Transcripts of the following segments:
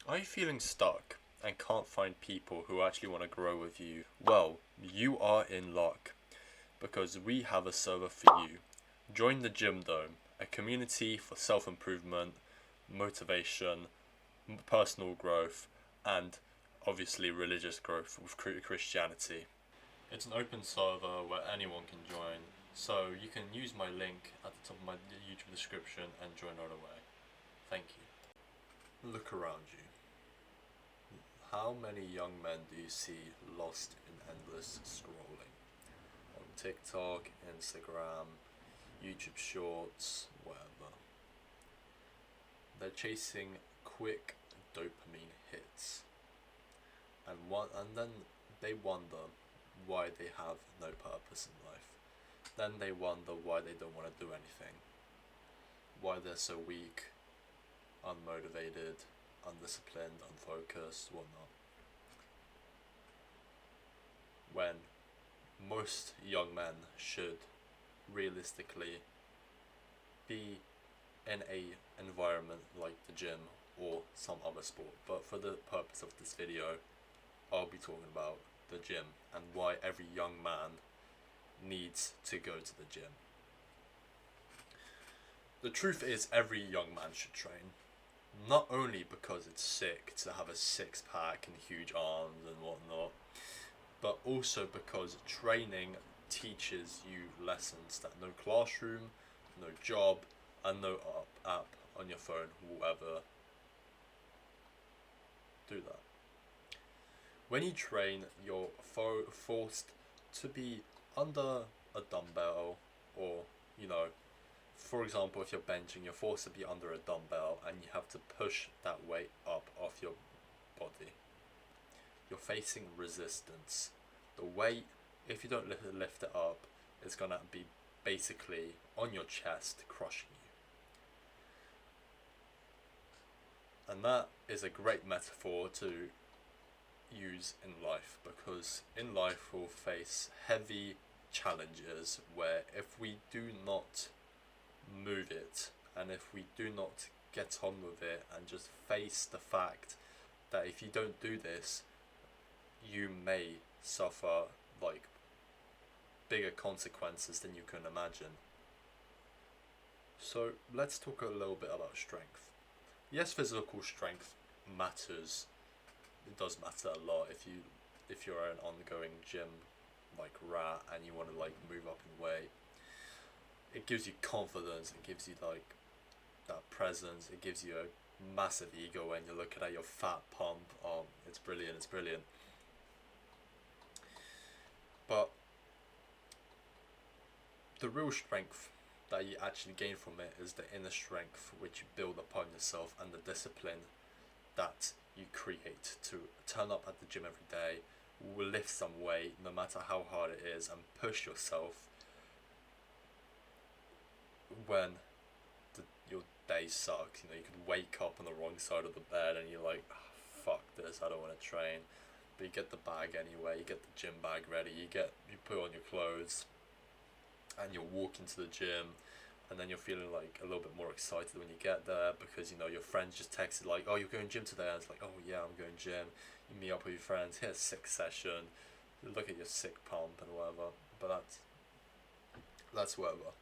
Are you feeling stuck and can't find people who actually want to grow with you? Well, you are in luck because we have a server for you. Join the Gym Dome, a community for self improvement, motivation, personal growth, and obviously religious growth with Christianity. It's an open server where anyone can join, so you can use my link at the top of my YouTube description and join right away. Thank you. Look around you. How many young men do you see lost in endless scrolling? On TikTok, Instagram, YouTube Shorts, whatever. They're chasing quick dopamine hits. And then they wonder why they have no purpose in life. Then they wonder why they don't want to do anything. Why they're so weak, unmotivated, undisciplined, unfocused, whatnot. When most young men should realistically be in a environment like the gym or some other sport. But for the purpose of this video, I'll be talking about the gym and why every young man needs to go to the gym. The truth is, every young man should train. Not only because it's sick to have a six pack and huge arms and whatnot, but also because training teaches you lessons that no classroom, no job, and no app on your phone will ever do that. When you train, you're forced to be under a dumbbell, or, for example, if you're benching, you're forced to be under a dumbbell and you have to push that weight up off your body. You're facing resistance. The weight, if you don't lift it up, is going to be basically on your chest, crushing you. And that is a great metaphor to use in life, because in life we'll face heavy challenges where if we do not move it, and if we do not get on with it and just face the fact that if you don't do this, you may suffer like bigger consequences than you can imagine. So let's talk a little bit about strength. Yes, physical strength matters. It does matter a lot if you're an ongoing gym like rat and you want to like move up in weight. It gives you confidence. It gives you like that presence. It gives you a massive ego when you're looking at your fat pump. Oh, it's brilliant. It's brilliant. But the real strength that you actually gain from it is the inner strength which you build upon yourself, and the discipline that you create to turn up at the gym every day, lift some weight no matter how hard it is, and push yourself when your day sucks. You could wake up on the wrong side of the bed and you're like, oh, fuck this, I don't want to train. But you get the bag anyway, you get the gym bag ready, you put on your clothes and you'll walk into the gym, and then you're feeling like a little bit more excited when you get there because your friends just texted like, oh, you're going gym today, and it's like, oh yeah, I'm going gym. You meet up with your friends, here's a sick session, you look at your sick pump and whatever. But that's whatever.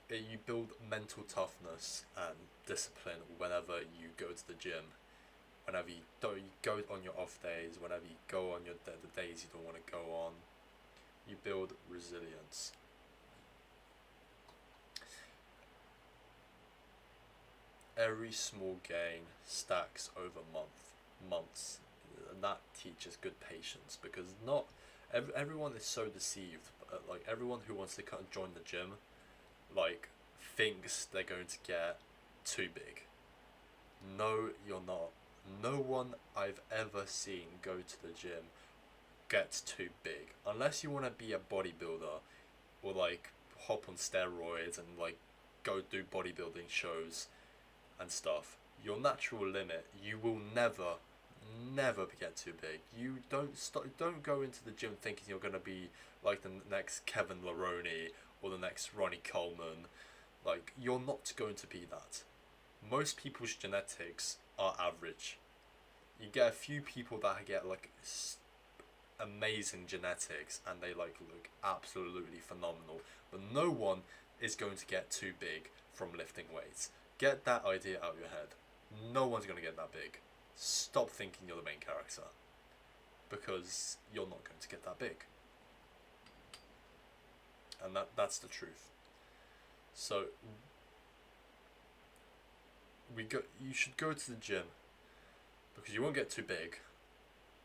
You build mental toughness and discipline whenever you go to the gym. Whenever you go on your off days, whenever you go on the days you don't want to go on, you build resilience. Every small gain stacks over months, and that teaches good patience, because not everyone is so deceived. Like everyone who wants to join the gym, like thinks they're going to get too big. No, you're not. No one I've ever seen go to the gym gets too big, unless you want to be a bodybuilder or like hop on steroids and like go do bodybuilding shows and stuff. Your natural limit, you will never get too big. You don't go into the gym thinking you're going to be like the next Kevin Leroney or the next Ronnie Coleman. Like, you're not going to be that. Most people's genetics are average. You get a few people that get like amazing genetics and they like look absolutely phenomenal, but no one is going to get too big from lifting weights. Get that idea out of your head. No one's going to get that big. Stop thinking you're the main character, because you're not going to get that big. And that's the truth. So you should go to the gym because you won't get too big,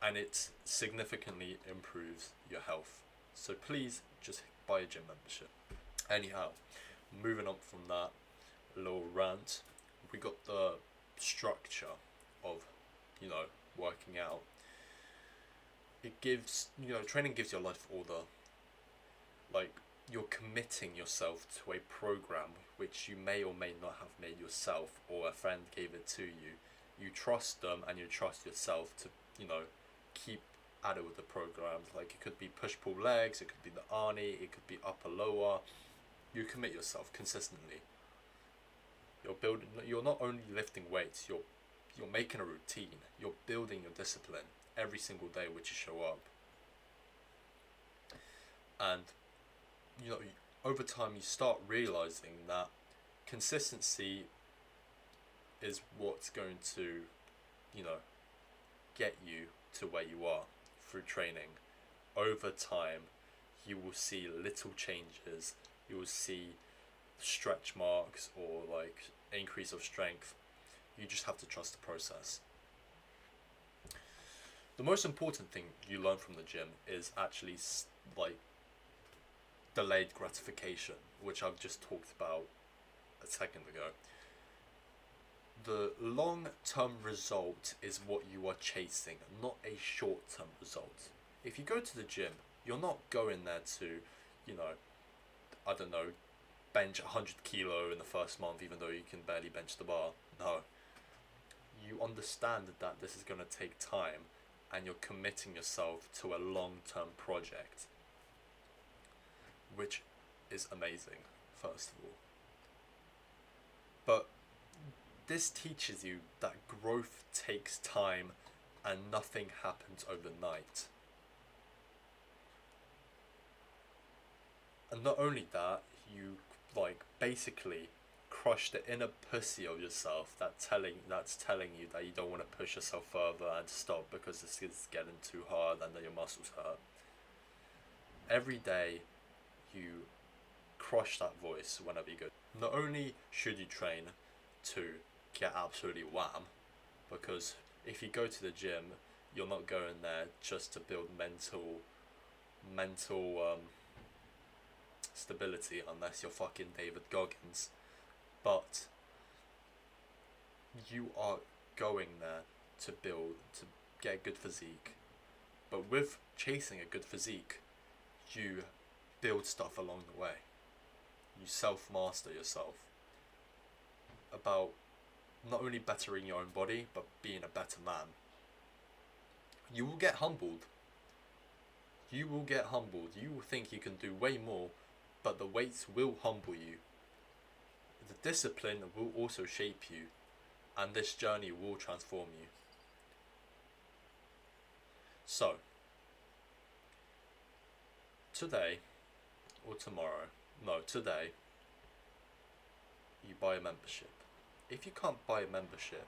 and it significantly improves your health. So please just buy a gym membership. Anyhow, moving on from that little rant, we got the structure of, working out. It gives, training gives your life order. Like, you're committing yourself to a program which you may or may not have made yourself, or a friend gave it to you. You trust them and you trust yourself to, keep at it with the programs. Like, it could be push-pull legs, it could be the Arnie, it could be upper lower. You commit yourself consistently. You're not only lifting weights, you're making a routine. You're building your discipline every single day which you show up. And over time you start realizing that consistency is what's going to, get you to where you are through training. Over time, you will see little changes. You will see stretch marks or like increase of strength. You just have to trust the process. The most important thing you learn from the gym is actually like delayed gratification, which I've just talked about a second ago. The long-term result is what you are chasing, not a short-term result. If you go to the gym, you're not going there to, bench 100 kilo in the first month, even though you can barely bench the bar. No. You understand that this is going to take time, and you're committing yourself to a long-term project, which is amazing, first of all. But this teaches you that growth takes time and nothing happens overnight. And not only that, you basically crush the inner pussy of yourself that's telling you that you don't want to push yourself further and stop because this is getting too hard and that your muscles hurt. Every day you crush that voice whenever you go. Not only should you train to get absolutely wham, because if you go to the gym, you're not going there just to build mental stability, unless you're fucking David Goggins. But you are going there to get a good physique. But with chasing a good physique, you build stuff along the way. You self-master yourself about not only bettering your own body, but being a better man. You will get humbled. You will get humbled. You will think you can do way more, but the weights will humble you. The discipline will also shape you, and this journey will transform you. So, today, you buy a membership. If you can't buy a membership,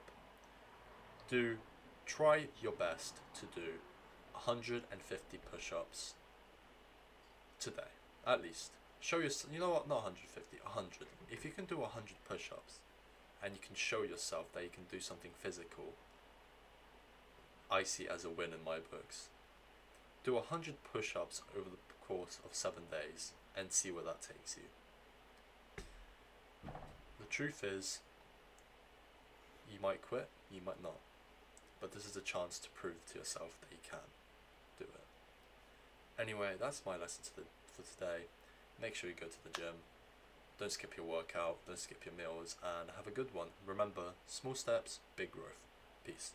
try your best to do 150 push-ups today, at least. Show yourself, not 150, 100. If you can do 100 push-ups, and you can show yourself that you can do something physical, I see it as a win in my books. Do 100 push-ups over the course of 7 days, and see where that takes you. The truth is, you might quit, you might not. But this is a chance to prove to yourself that you can do it. Anyway, that's my lesson for today. Make sure you go to the gym. Don't skip your workout, don't skip your meals, and have a good one. Remember, small steps, big growth. Peace.